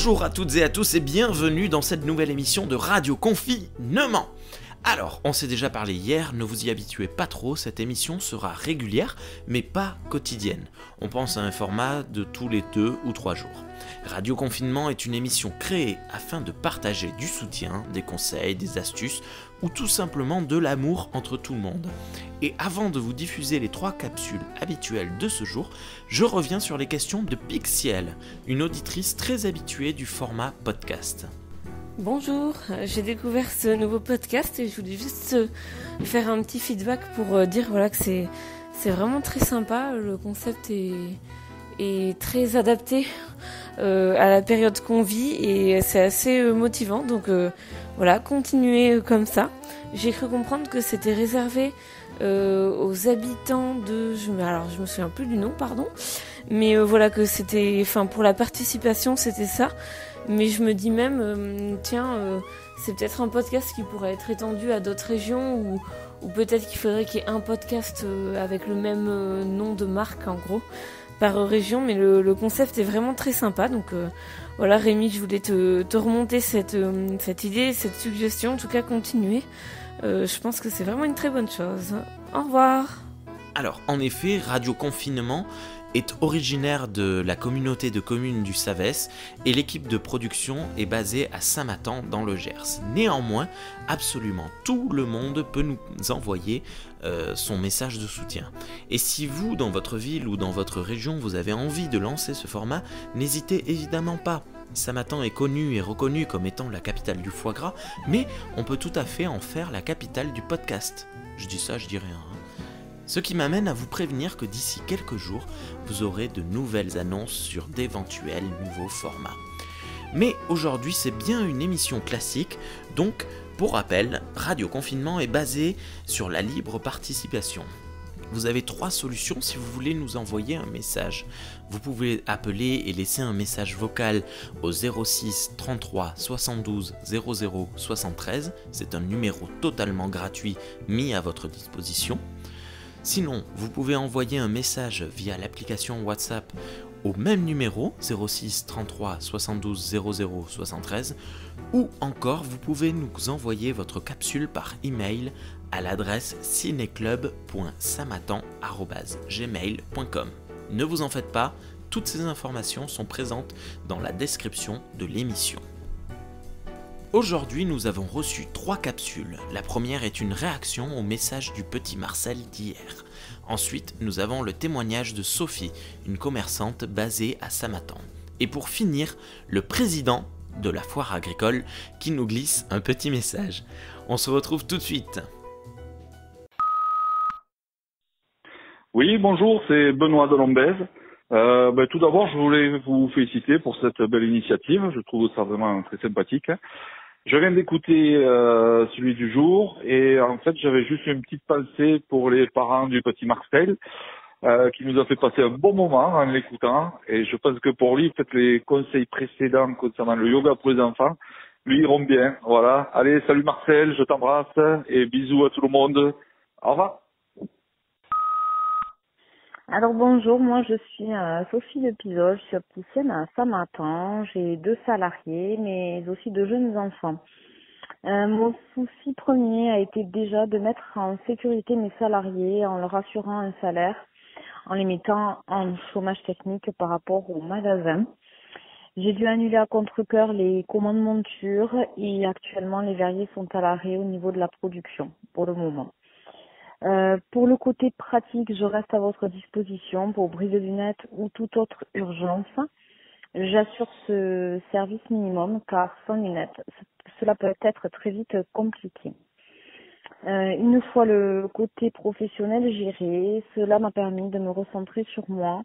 Bonjour à toutes et à tous et bienvenue dans cette nouvelle émission de Radio Confinement. Alors, on s'est déjà parlé hier, ne vous y habituez pas trop, cette émission sera régulière, mais pas quotidienne. On pense à un format de tous les 2 ou 3 jours. Radio Confinement est une émission créée afin de partager du soutien, des conseils, des astuces, ou tout simplement de l'amour entre tout le monde. Et avant de vous diffuser les 3 capsules habituelles de ce jour, je reviens sur les questions de Pixiel, une auditrice très habituée du format podcast. Bonjour, j'ai découvert ce nouveau podcast et je voulais juste faire un petit feedback pour dire que c'est vraiment très sympa. Le concept est très adapté à la période qu'on vit et c'est assez motivant. Donc continuez comme ça. J'ai cru comprendre que c'était réservé aux habitants de... je me souviens plus du nom, pardon. Mais que c'était... pour la participation, c'était ça. Mais je me dis même, c'est peut-être un podcast qui pourrait être étendu à d'autres régions ou peut-être qu'il faudrait qu'il y ait un podcast avec le même nom de marque en gros par région. Mais le concept est vraiment très sympa. Donc Rémi, je voulais te remonter cette idée, cette suggestion. En tout cas, continuez. Je pense que c'est vraiment une très bonne chose. Au revoir. Alors, en effet, Radio Confinement est originaire de la communauté de communes du Savès et l'équipe de production est basée à Saint-Matan dans le Gers. Néanmoins, absolument tout le monde peut nous envoyer son message de soutien. Et si vous, dans votre ville ou dans votre région, vous avez envie de lancer ce format, n'hésitez évidemment pas. Saint-Matan est connu et reconnu comme étant la capitale du foie gras, mais on peut tout à fait en faire la capitale du podcast. Je dis ça, je dis rien. Ce qui m'amène à vous prévenir que d'ici quelques jours, vous aurez de nouvelles annonces sur d'éventuels nouveaux formats. Mais aujourd'hui, c'est bien une émission classique, donc pour rappel, Radio Confinement est basée sur la libre participation. Vous avez 3 solutions si vous voulez nous envoyer un message. Vous pouvez appeler et laisser un message vocal au 06 33 72 00 73. C'est un numéro totalement gratuit mis à votre disposition. Sinon, vous pouvez envoyer un message via l'application WhatsApp au même numéro 06 33 72 00 73 ou encore vous pouvez nous envoyer votre capsule par email à l'adresse cineclub.samatan@gmail.com. Ne vous en faites pas, toutes ces informations sont présentes dans la description de l'émission. Aujourd'hui, nous avons reçu 3 capsules. La première est une réaction au message du petit Marcel d'hier. Ensuite, nous avons le témoignage de Sophie, une commerçante basée à Saint-Matan. Et pour finir, le président de la foire agricole qui nous glisse un petit message. On se retrouve tout de suite. Oui, bonjour, c'est Benoît de Lombez. Tout d'abord, je voulais vous féliciter pour cette belle initiative. Je trouve ça vraiment très sympathique. Je viens d'écouter celui du jour et en fait j'avais juste une petite pensée pour les parents du petit Marcel qui nous a fait passer un bon moment en l'écoutant et je pense que pour lui peut-être les conseils précédents concernant le yoga pour les enfants lui iront bien. Voilà, allez salut Marcel, je t'embrasse et bisous à tout le monde. Au revoir. Alors bonjour, moi je suis Sophie de Pizol, je suis opticienne à Saint-Matan, j'ai 2 salariés mais aussi 2 jeunes enfants. Mon souci premier a été déjà de mettre en sécurité mes salariés en leur assurant un salaire, en les mettant en chômage technique par rapport au magasin. J'ai dû annuler à contre-cœur les commandes montures et actuellement les verriers sont à l'arrêt au niveau de la production pour le moment. Pour le côté pratique, je reste à votre disposition pour brise de lunettes ou toute autre urgence. J'assure ce service minimum car sans lunettes, cela peut être très vite compliqué. Une fois le côté professionnel géré, cela m'a permis de me recentrer sur moi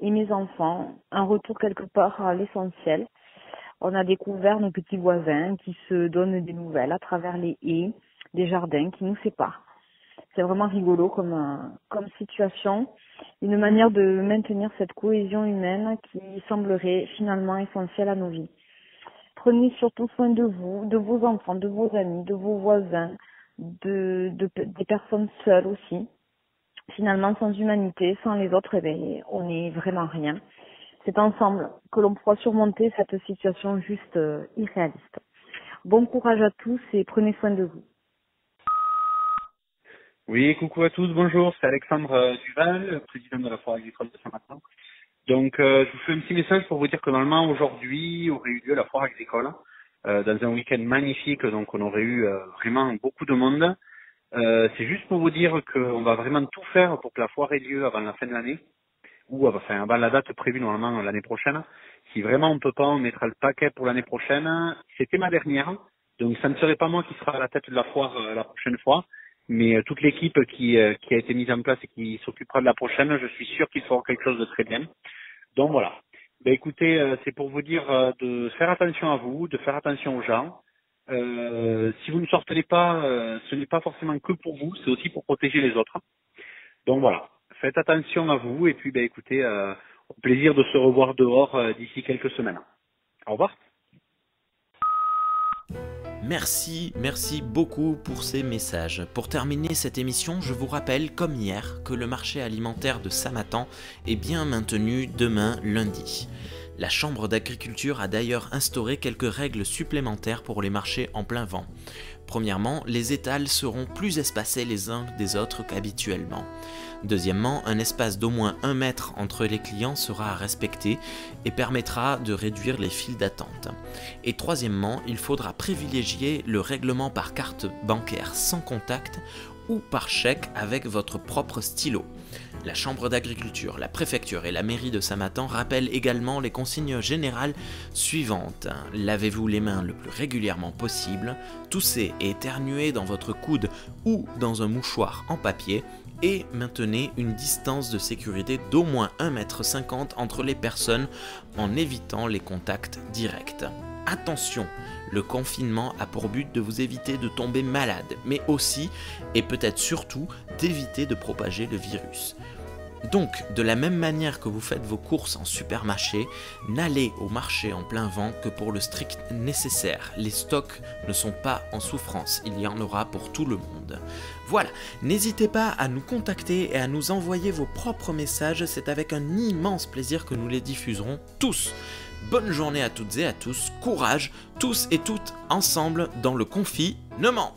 et mes enfants, un retour quelque part à l'essentiel. On a découvert nos petits voisins qui se donnent des nouvelles à travers les haies, des jardins qui nous séparent. C'est vraiment rigolo comme situation, une manière de maintenir cette cohésion humaine qui semblerait finalement essentielle à nos vies. Prenez surtout soin de vous, de vos enfants, de vos amis, de vos voisins, des personnes seules aussi. Finalement, sans humanité, sans les autres, on n'est vraiment rien. c'est ensemble que l'on pourra surmonter cette situation juste irréaliste. Bon courage à tous et prenez soin de vous. Oui, coucou à tous, bonjour, c'est Alexandre Duval, président de la Foire agricole de Saint-Martin. Donc, je vous fais un petit message pour vous dire que normalement, aujourd'hui, aurait eu lieu la Foire agricole, dans un week-end magnifique, donc on aurait eu vraiment beaucoup de monde. C'est juste pour vous dire qu'on va vraiment tout faire pour que la foire ait lieu avant la fin de l'année, ou enfin avant la date prévue normalement l'année prochaine. Si vraiment on peut pas, on mettra le paquet pour l'année prochaine. C'était ma dernière, donc ça ne serait pas moi qui sera à la tête de la foire la prochaine fois. Mais toute l'équipe qui a été mise en place et qui s'occupera de la prochaine, je suis sûr qu'ils feront quelque chose de très bien. Donc voilà. Ben écoutez, c'est pour vous dire de faire attention à vous, de faire attention aux gens. Si vous ne sortez pas, ce n'est pas forcément que pour vous, c'est aussi pour protéger les autres. Donc voilà. Faites attention à vous et puis ben écoutez, au plaisir de se revoir dehors d'ici quelques semaines. Au revoir. Merci beaucoup pour ces messages. Pour terminer cette émission, je vous rappelle, comme hier, que le marché alimentaire de Samatan est bien maintenu demain lundi. La Chambre d'agriculture a d'ailleurs instauré quelques règles supplémentaires pour les marchés en plein vent. Premièrement, les étals seront plus espacés les uns des autres qu'habituellement. Deuxièmement, un espace d'au moins 1 mètre entre les clients sera à respecter et permettra de réduire les files d'attente. Et troisièmement, il faudra privilégier le règlement par carte bancaire sans contact ou par chèque avec votre propre stylo. La Chambre d'agriculture, la préfecture et la mairie de Samatan rappellent également les consignes générales suivantes. Lavez-vous les mains le plus régulièrement possible, toussez et éternuez dans votre coude ou dans un mouchoir en papier et maintenez une distance de sécurité d'au moins 1,50 m entre les personnes en évitant les contacts directs. Attention, le confinement a pour but de vous éviter de tomber malade, mais aussi, et peut-être surtout, d'éviter de propager le virus. Donc, de la même manière que vous faites vos courses en supermarché, n'allez au marché en plein vent que pour le strict nécessaire. Les stocks ne sont pas en souffrance, il y en aura pour tout le monde. Voilà, n'hésitez pas à nous contacter et à nous envoyer vos propres messages, c'est avec un immense plaisir que nous les diffuserons tous. Bonne journée à toutes et à tous, courage, tous et toutes ensemble dans le confinement.